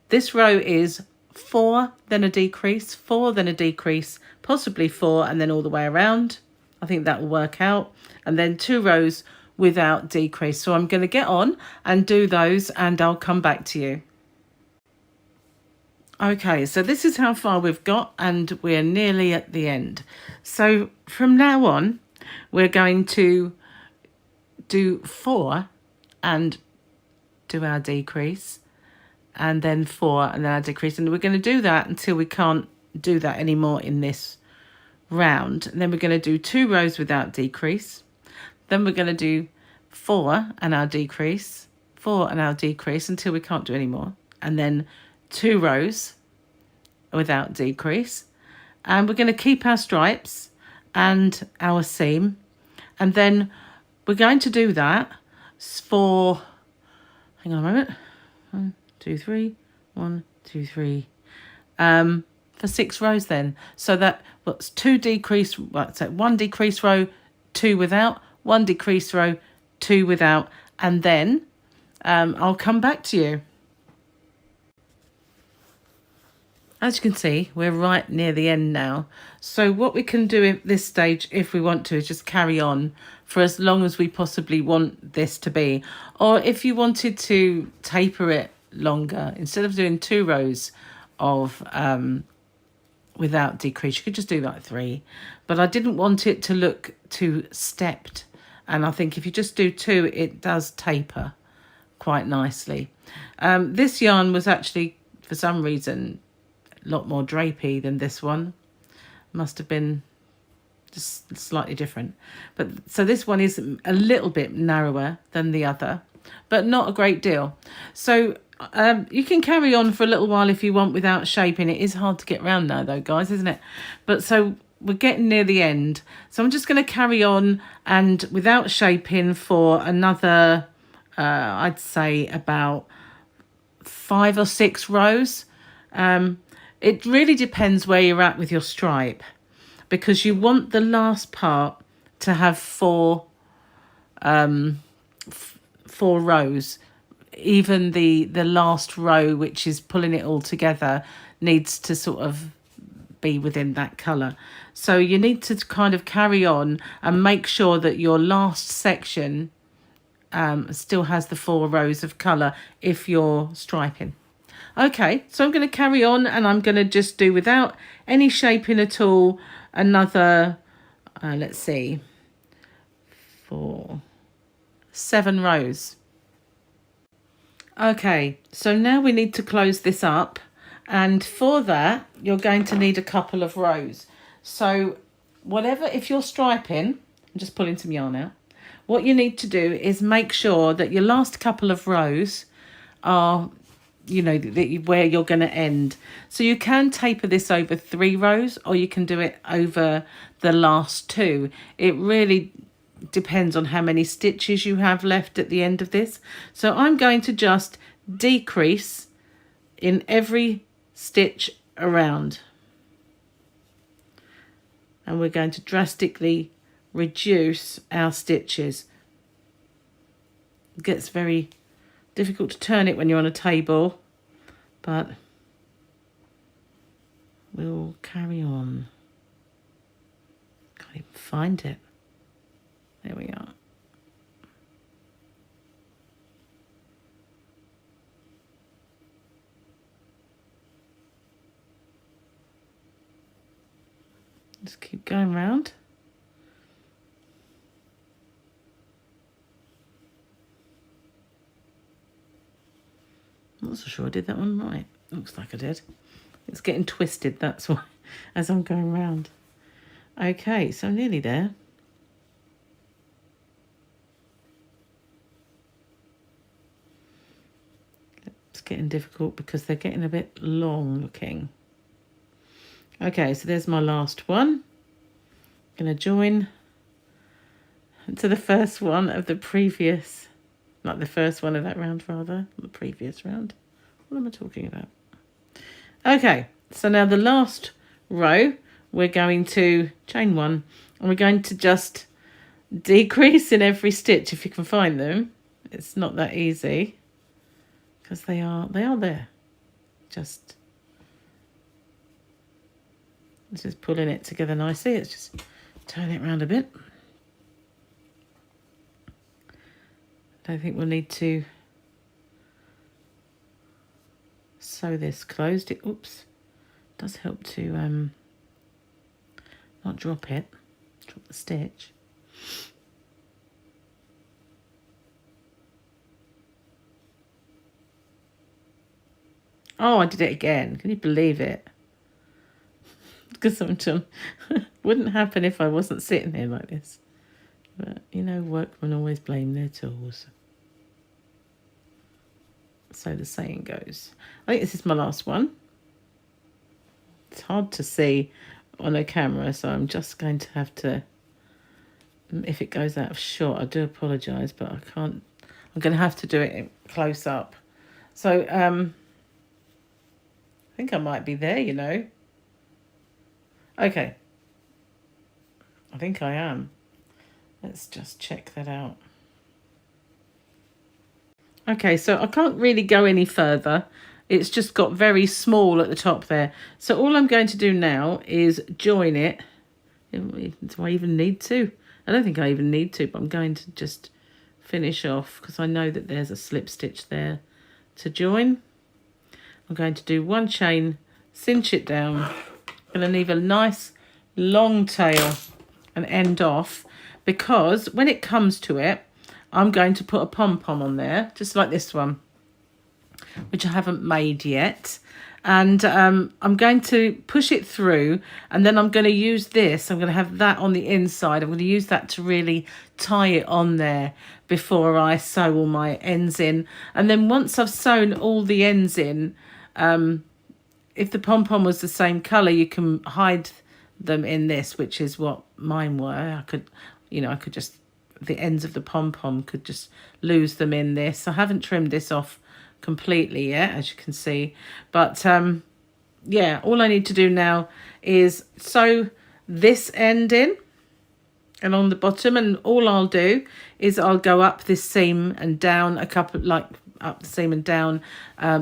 Speaker 1: this row is 4 then a decrease, 4 then a decrease, possibly 4 and then all the way around. I think that will work out, and then 2 rows without decrease. So I'm going to get on and do those and I'll come back to you. Okay, so this is how far we've got and we're nearly at the end. So from now on we're going to do 4 and do our decrease, and then 4 and then our decrease, and we're going to do that until we can't do that anymore in this round. And then we're going to do 2 rows without decrease. Then we're going to do 4 and our decrease, 4 and our decrease until we can't do any more. And then 2 rows without decrease. And we're going to keep our stripes and our seam. And then we're going to do that for, hang on a moment, 1, 2, 3, 1, 2, 3, for 6 rows then. So that what's 2 decrease, well, so 1 decrease row, 2 without, 1 decrease row, 2 without, and then I'll come back to you. As you can see, we're right near the end now. So what we can do at this stage, if we want to, is just carry on for as long as we possibly want this to be. Or if you wanted to taper it longer, instead of doing 2 rows of without decrease, you could just do like 3. But I didn't want it to look too stepped And I think if you just do 2, it does taper quite nicely. This yarn was actually, for some reason, a lot more drapey than this one. Must have been just slightly different. But so this one is a little bit narrower than the other, but not a great deal. So you can carry on for a little while if you want without shaping. It is hard to get around now though, guys, isn't it? But so we're getting near the end. So I'm just going to carry on and without shaping for another, I'd say about 5 or 6 rows. It really depends where you're at with your stripe, because you want the last part to have 4 rows. Even the last row, which is pulling it all together, needs to sort of be within that colour. So you need to kind of carry on and make sure that your last section still has the 4 rows of colour if you're striping. Okay, so I'm going to carry on and I'm going to just do, without any shaping at all, another, let's see, 7 rows. Okay, so now we need to close this up, and for that you're going to need a couple of rows. So whatever, if you're striping, I'm just pulling some yarn out, what you need to do is make sure that your last couple of rows are, you know, where you're going to end. So you can taper this over 3 rows, or you can do it over the last 2. It really depends on how many stitches you have left at the end of this. So I'm going to just decrease in every stitch around, and we're going to drastically reduce our stitches. It gets very difficult to turn it when you're on a table, but we'll carry on. Can't even find it. There we are. Just keep going round. I'm not so sure I did that one right. Looks like I did. It's getting twisted, that's why, as I'm going round. Okay, so nearly there. It's getting difficult because they're getting a bit long looking. Okay, so there's my last one. I'm going to join to the first one of the previous, not the first one of that round rather, the previous round. What am I talking about? Okay, so now the last row, we're going to chain 1, and we're going to just decrease in every stitch if you can find them. It's not that easy because they are there. Just pulling it together nicely. It's just turn it around a bit. I don't think we'll need to sew this closed. It does help to not drop the stitch. Oh, I did it again. Can you believe it? Because sometimes wouldn't happen if I wasn't sitting here like this. But you know, workmen always blame their tools. So the saying goes. I think this is my last one. It's hard to see on a camera, so I'm just going to have to, if it goes out of shot, I do apologise, but I can't, I'm going to have to do it close up. So I think I might be there, you know. Okay. I think I am. Let's just check that out. Okay, so I can't really go any further. It's just got very small at the top there. So all I'm going to do now is join it. Do I even need to? I don't think I even need to, but I'm going to just finish off because I know that there's a slip stitch there to join. I'm going to do 1 chain, cinch it down. I'm going to leave a nice long tail and end off. because when it comes to it, I'm going to put a pom-pom on there, just like this one, which I haven't made yet. And I'm going to push it through, and then I'm going to use this. I'm going to have that on the inside. I'm going to use that to really tie it on there before I sew all my ends in. And then once I've sewn all the ends in, if the pom-pom was the same colour, you can hide them in this, which is what mine were. I could, I could just, the ends of the pom-pom could just lose them in this. I haven't trimmed this off completely yet, as you can see, but yeah, all I need to do now is sew this end in along the bottom, and all I'll do is I'll go up this seam and down a couple, like up the seam and down,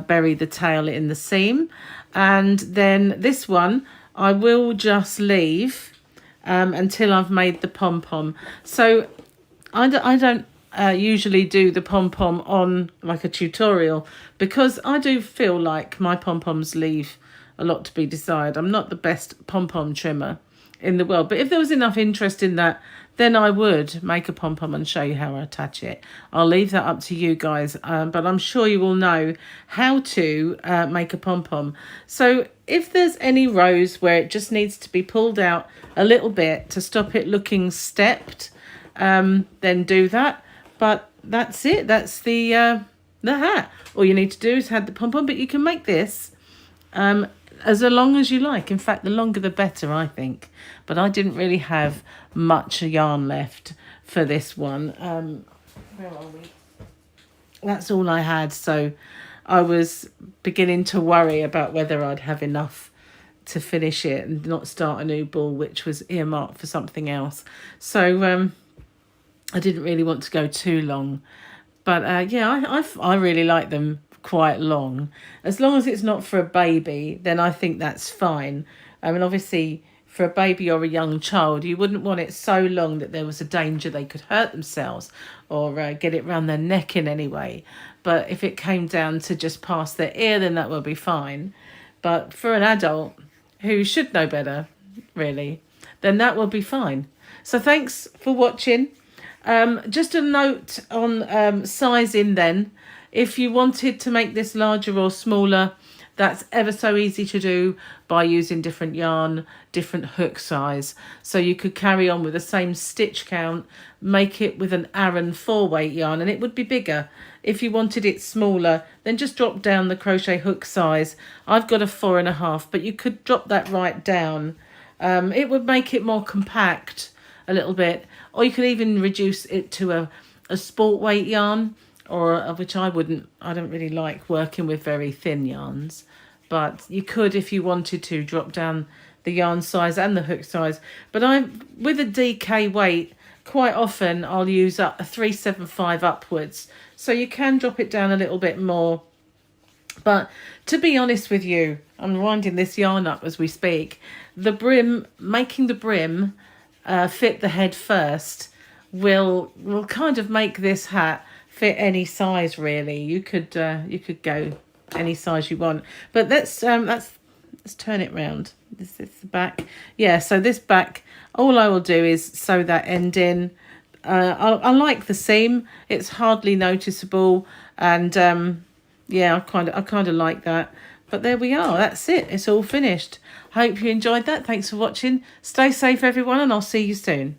Speaker 1: bury the tail in the seam, and then this one I will just leave until I've made the pom-pom. So I don't usually do the pom-pom on like a tutorial, because I do feel like my pom-poms leave a lot to be desired. I'm not the best pom-pom trimmer in the world, but if there was enough interest in that, then I would make a pom-pom and show you how I attach it. I'll leave that up to you guys, but I'm sure you will know how to make a pom-pom. So if there's any rows where it just needs to be pulled out a little bit to stop it looking stepped, then do that. But that's it. That's the hat. All you need to do is add the pom-pom, but you can make this as long as you like. In fact, the longer the better, I think. But I didn't really have much yarn left for this one. Where are we? That's all I had. So I was beginning to worry about whether I'd have enough to finish it and not start a new ball, which was earmarked for something else. So I didn't really want to go too long. But yeah, I really like them quite long. As long as it's not for a baby, then I think that's fine. I mean, obviously, for a baby or a young child, you wouldn't want it so long that there was a danger they could hurt themselves or get it round their neck in any way. But if it came down to just past their ear, then that would be fine. But for an adult who should know better, really, then that will be fine. So thanks for watching. Just a note on sizing then. If you wanted to make this larger or smaller, that's ever so easy to do by using different yarn, different hook size. So you could carry on with the same stitch count, make it with an Aran 4-weight yarn, and it would be bigger. If you wanted it smaller, then just drop down the crochet hook size. I've got a 4.5, but you could drop that right down. It would make it more compact a little bit, or you could even reduce it to a sport weight yarn, or which I don't really like working with very thin yarns, but you could, if you wanted to, drop down the yarn size and the hook size. But with a DK weight, quite often I'll use a 375 upwards, so you can drop it down a little bit more. But to be honest with you, I'm winding this yarn up as we speak. The brim, making the brim fit the head first, will kind of make this hat fit any size, really. You could go any size you want, but let's turn it round. This is the back. Yeah, so this back, all I will do is sew that end in. I like the seam. It's hardly noticeable, and yeah, I kind of like that. But there we are. That's it. It's all finished. Hope you enjoyed that. Thanks for watching. Stay safe, everyone, and I'll see you soon.